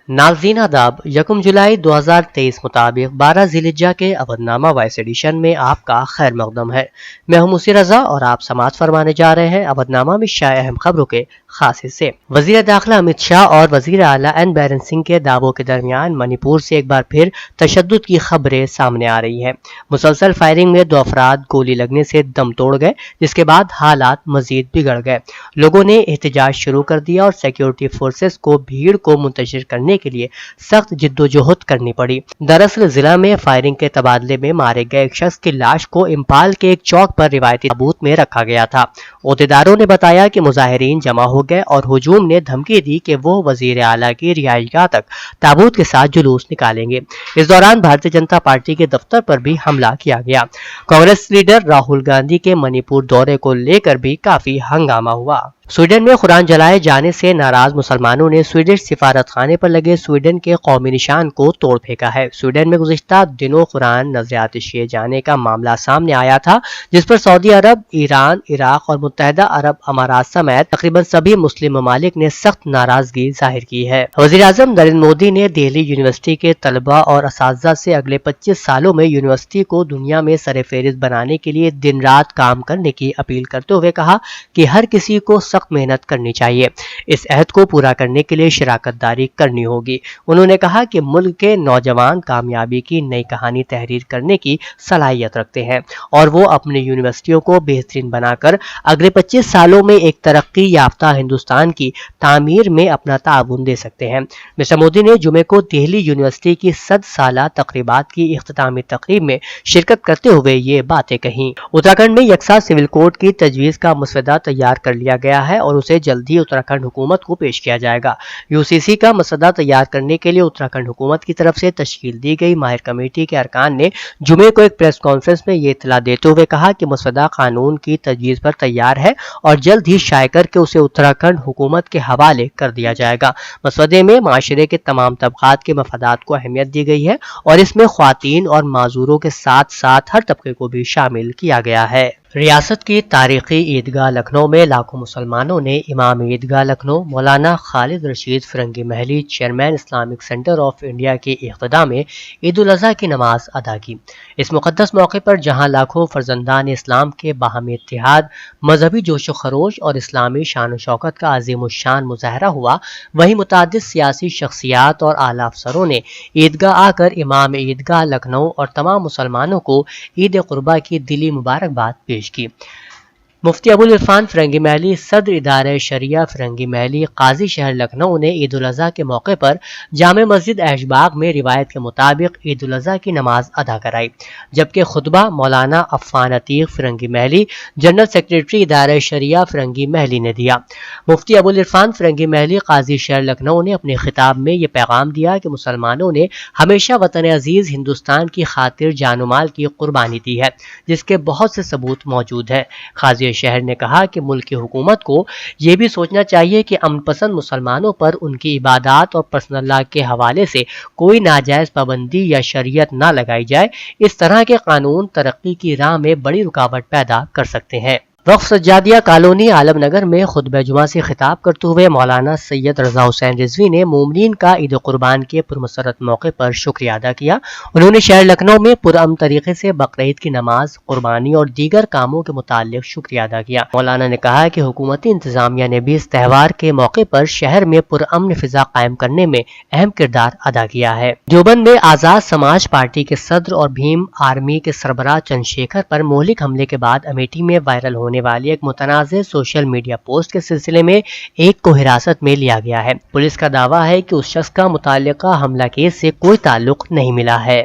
नाज़रीन आदाब, 1 जुलाई 2023 मुताबिक 12 ज़िलहिज्जा के अवधनामा वॉइस एडिशन में आपका खैर मकदम है। मैं हूं मुसी रजा और आप समाअत फरमाने जा रहे हैं अवधनामा में शाये अहम खबरों के खास हिस्से। वज़ीर दाखिला अमित शाह और वज़ीर आला एन बैरन सिंह के दावों के दरमियान मणिपुर से एक बार फिर तशद्दुद की खबरें सामने आ रही हैं। मुसलसल फायरिंग में 2 अफराद गोली लगने से दम तोड़ गए, जिसके बाद हालात मजीद बिगड़ गए। लोगों ने एहतजाज शुरू कर दिया और सिक्योरिटी फोर्सेस को भीड़ को मुंतशिर करने के लिए सख्त जिद्दोजहद करनी पड़ी। दरअसल जिला में फायरिंग के तबादले में मारे गए एक शख्स की लाश को इम्फाल के एक चौक पर रिवायती ताबूत में रखा गया था। ओहदेदारों ने बताया कि मुजाहिरीन जमा हो गए और हुजूम ने धमकी दी कि वो वजीर आला की रिहाइशगाह तक ताबूत के साथ जुलूस निकालेंगे। इस दौरान भारतीय जनता पार्टी के दफ्तर पर भी हमला किया गया। कांग्रेस लीडर राहुल गांधी के मणिपुर दौरे को लेकर भी काफी हंगामा हुआ। स्वीडन में कुरान जलाए जाने से नाराज मुसलमानों ने स्वीडिश सिफारत खाने पर लगे स्वीडन के कौमी निशान को तोड़ फेंका है। स्वीडन में गुज़िश्ता दिनों कुरान नजरियात किए जाने का मामला सामने आया था, जिस पर सऊदी अरब, ईरान, इराक और मुत्तहिदा अरब अमारात समेत तकरीबन सभी मुस्लिम ममालिक ने सख्त नाराजगी जाहिर की है। वज़ीर आज़म नरेंद्र मोदी ने दिल्ली यूनिवर्सिटी के तलबा और असातिज़ा से अगले 25 सालों में यूनिवर्सिटी को दुनिया में सरफहरिस्त बनाने के लिए दिन रात काम करने की अपील करते हुए कहा कि हर किसी को सख्त मेहनत करनी चाहिए। इस अहद को पूरा करने के लिए शराकत दारी करनी होगी। उन्होंने कहा कि मुल्क के नौजवान कामयाबी की नई कहानी तहरीर करने की सलाहियत रखते हैं और वो अपनी यूनिवर्सिटियों को बेहतरीन बनाकर अगले 25 सालों में एक तरक्की याफ्ता हिंदुस्तान की तामीर में अपना ताउन दे सकते हैं। मिस्टर मोदी ने जुमे को दिल्ली यूनिवर्सिटी की 100 साला तकरीबात की इख्तितामी तकरीब में शिरकत करते हुए ये बातें कही। उत्तराखंड में यकसा सिविल कोड की तजवीज़ का मसवदा तैयार कर लिया गया है और उसे जल्द ही उत्तराखंड हुकूमत को पेश किया जाएगा। यूसीसी का मसवदा तैयार करने के लिए उत्तराखंड हुकूमत की तरफ से तश्कील दी गई माहिर कमेटी के अरकान ने जुमे को एक प्रेस कॉन्फ्रेंस में ये इत्तला देते हुए कहा कि मसवदा कानून की तजवीज़ पर तैयार है और जल्द ही शाये करके उसे उत्तराखंड हुकूमत के हवाले कर दिया जाएगा। मसवदे में माशरे के तमाम तबकात के मफादात को अहमियत दी गई है और इसमें ख्वातीन और माजूरों के साथ साथ हर तबके को भी शामिल किया गया है। रियासत की तारीखी ईदगाह लखनऊ में लाखों मुसलमानों ने इमाम ईदगाह Lucknow Maulana Khalid Rashid Firangi Mahali chairman Islamic centre of India के इक़्तिदा में ईद उल अज़हा की नमाज अदा की। इस मुक़द्दस मौके पर जहां लाखों फर्जंदान इस्लाम के बाहमी इत्तिहाद, मजहबी जोश व खरोश और इस्लामी शान व शौकत का अज़ीम शान मुज़ाहरा हुआ, वहीं मुतादिद सियासी शख्सियात और आला अफसरों ने ईदगाह आकर इमाम ईदगाह लखनऊ और तमाम मुसलमानों को ईद कुर्बा की दिली मुबारकबाद पेश की। मुफ्ती अबुल इरफान फिरंगी महली, सदर इदारे शरिया फिरंगी महली, काजी शहर लखनऊ ने ईद उल अज़हा के मौके पर जामे मस्जिद ऐशबाग में रिवायत के मुताबिक ईद उल अज़हा की नमाज अदा कराई, जबकि खुतबा मौलाना अफ़ान अतीक फिरंगी महली, जनरल सेक्रेटरी इदारे शरिया फिरंगी महली ने दिया। मुफ्ती अबुल इरफान फिरंगी महली, काजी शहर लखनऊ ने अपने खिताब में ये पैगाम दिया कि मुसलमानों ने हमेशा वतन अजीज हिंदुस्तान की खातिर जान माल की कुर्बानी दी है, जिसके बहुत से सबूत मौजूद है। काजी शहर ने कहा कि मुल्क की हुकूमत को यह भी सोचना चाहिए कि अमन पसंद मुसलमानों पर उनकी इबादत और पर्सनल लॉ के हवाले से कोई नाजायज पाबंदी या शरीयत ना लगाई जाए। इस तरह के कानून तरक्की की राह में बड़ी रुकावट पैदा कर सकते हैं। वक्फ सज्जादिया कॉलोनी आलमनगर में खुतबा जुमा से खिताब करते हुए मौलाना सैयद रजा हुसैन रिजवी ने मोमिनीन का ईद कुर्बान के पुरमसरत मौके पर शुक्रिया अदा किया। उन्होंने शहर लखनऊ में पुरअमन तरीके से बकरीद की नमाज, कुर्बानी और दीगर कामों के मुतालिक शुक्रिया अदा किया। मौलाना ने कहा कि हुकूमती इंतजामिया ने भी इस त्यौहार के मौके पर शहर में पुरअमन फिजा कायम करने में अहम किरदार अदा किया है। देवबंद में आजाद समाज पार्टी के सदर और भीम आर्मी के सरबराह चंद्रशेखर पर मौलिक हमले के बाद अमेठी में वायरल होने वाली एक मुतनाज़ सोशल मीडिया पोस्ट के सिलसिले में एक को हिरासत में लिया गया है। पुलिस का दावा है कि उस शख्स का मुताल्लिका हमला केस से कोई ताल्लुक नहीं मिला है।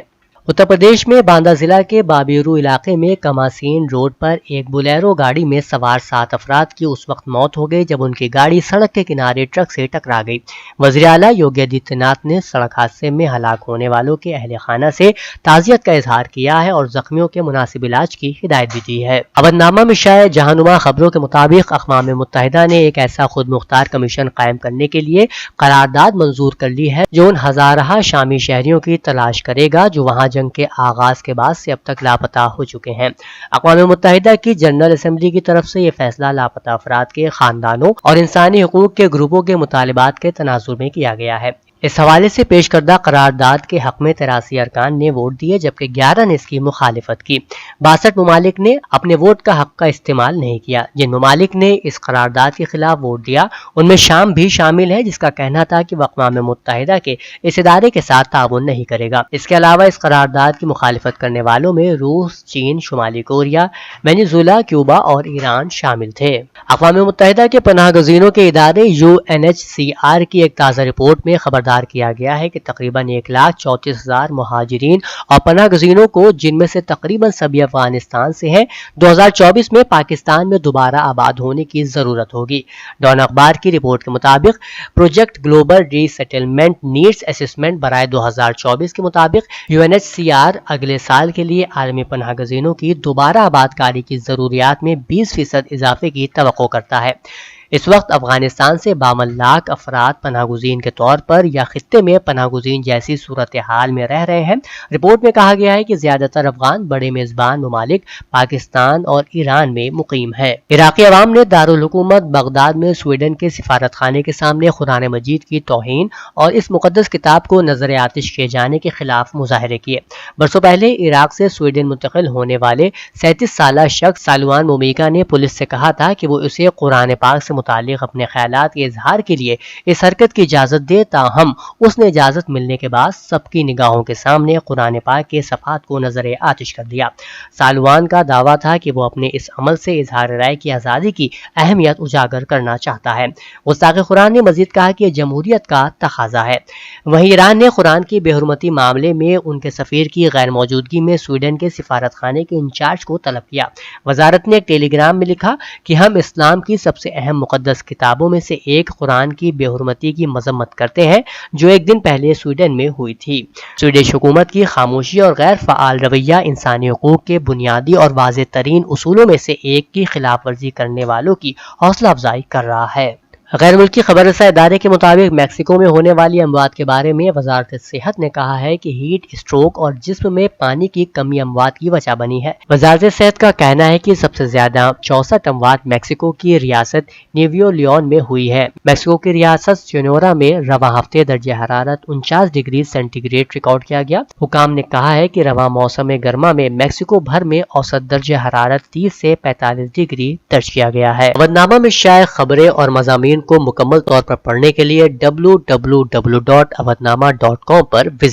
उत्तर प्रदेश में बांदा जिला के बाबीरू इलाके में कमासीन रोड पर एक बोलेरो गाड़ी में सवार 7 अफराद की उस वक्त मौत हो गई जब उनकी गाड़ी सड़क के किनारे ट्रक से टकरा गई। वज़ीर आला योगी आदित्यनाथ ने सड़क हादसे में हलाक होने वालों के अहले खाना से ताज़ियत का इजहार किया है और जख्मियों के मुनासिब इलाज की हिदायत भी दी है। अवधनामा में शाये जहानुमा खबरों के मुताबिक अक़वाम मुत्तहिदा ने एक ऐसा खुद मुख्तार कमीशन कायम करने के लिए करारदाद मंजूर कर ली है जो उन हजारहा शामी शहरियों की तलाश करेगा जो वहाँ जंग के आगाज के बाद से अब तक लापता हो चुके हैं। अक़वाम मुत्तहिदा की जनरल असेंबली की तरफ से यह फैसला लापता अफराद के खानदानों और इंसानी हुकूक के ग्रुपों के मुतालिबात के तनाजुर में किया गया है। اس حوالے سے پیش کردہ قرارداد کے حق میں 83 ارکان نے ووٹ دیے جبکہ 11 نے اس کی مخالفت کی۔ 62 ممالک نے اپنے ووٹ کا حق کا استعمال نہیں کیا۔ جن ممالک نے اس قرارداد کے خلاف ووٹ دیا ان میں شام بھی شامل ہے، جس کا کہنا تھا کہ وہ اقوام متحدہ کے اس ادارے کے ساتھ تعاون نہیں کرے گا۔ اس کے علاوہ اس قرارداد کی مخالفت کرنے والوں میں روس، چین، شمالی کوریا، وینزویلا، کیوبا اور ایران شامل تھے۔ اقوام متحدہ کے پناہ گزینوں کے ادارے UNHCR کی ایک تازہ رپورٹ میں خبردار کیا گیا ہے کہ تقریباً 1,34,000 مہاجرین اور پناہ گزینوں کو، جن میں سے تقریباً سبھی افغانستان سے ہیں، 2024 میں پاکستان میں دوبارہ آباد ہونے کی ضرورت ہوگی۔ ڈان اخبار کی رپورٹ کے مطابق پروجیکٹ گلوبل ری سیٹلمنٹ نیڈز اسسمنٹ برائے 2024 کے مطابق UNHCR اگلے سال کے لیے عالمی پناہ گزینوں کی دوبارہ آباد کاری کی ضروریات میں 20% اضافے کی توقع کرتا ہے۔ اس وقت افغانستان سے 52 لاکھ افراد پناہ گزین کے طور پر یا خطے میں پناہ گزین جیسی صورتحال میں رہ رہے ہیں۔ رپورٹ میں کہا گیا ہے کہ زیادہ تر افغان بڑے میزبان ممالک پاکستان اور ایران میں مقیم ہیں۔ عراقی عوام نے دارالحکومت بغداد میں سویڈن کے سفارت خانے کے سامنے قرآن مجید کی توہین اور اس مقدس کتاب کو نظر آتش کیے جانے کے خلاف مظاہرے کیے۔ برسوں پہلے عراق سے سویڈن منتقل ہونے والے 37 سالہ شخص سالوان مومیکا نے پولیس سے کہا تھا کہ وہ اسے قرآن پاک سے متعلق اپنے خیالات کے اظہار کے لیے اس حرکت کی اجازت دے، تاہم اس نے اجازت ملنے کے بعد سب کی نگاہوں کے سامنے قرآن پاک کے صفحات کو نظر آتش کر دیا۔ سالوان کا دعویٰ تھا کہ وہ اپنے اس عمل سے اظہار رائے کی آزادی کی اہمیت اجاگر کرنا چاہتا ہے۔ گستاخ قرآن نے مزید کہا کہ یہ جمہوریت کا تقاضا ہے۔ وہیں ایران نے قرآن کی بے حرمتی معاملے میں ان کے سفیر کی غیر موجودگی میں سویڈن کے سفارت خانے کے انچارج کو طلب کیا۔ وزارت نے ایک ٹیلی گرام میں لکھا کہ ہم اسلام کی سب سے اہم مقدس کتابوں میں سے ایک قرآن کی بے حرمتی کی مذمت کرتے ہیں جو ایک دن پہلے سویڈن میں ہوئی تھی۔ سویڈش حکومت کی خاموشی اور غیر فعال رویہ انسانی حقوق کے بنیادی اور واضح ترین اصولوں میں سے ایک کی خلاف ورزی کرنے والوں کی حوصلہ افزائی کر رہا ہے۔ غیر ملکی خبر رساں ادارے کے مطابق میکسیکو میں ہونے والی اموات کے بارے میں وزارت صحت نے کہا ہے کہ ہیٹ اسٹروک اور جسم میں پانی کی کمی اموات کی وجہ بنی ہے۔ وزارت صحت کا کہنا ہے کہ سب سے زیادہ 64 اموات میکسیکو کی ریاست نیویو لیون میں ہوئی ہے۔ میکسیکو کی ریاست سونورا میں رواں ہفتے درجہ حرارت 49 ڈگری سینٹی گریڈ ریکارڈ کیا گیا۔ حکام نے کہا ہے کہ رواں موسم گرما میں میکسیکو بھر میں اوسط درجہ حرارت 30 سے 45 ڈگری درج کیا گیا ہے۔ خبرنامہ میں شائع خبریں اور مضامین کو مکمل طور پر پڑھنے کے لیے www.awadhnama.com پر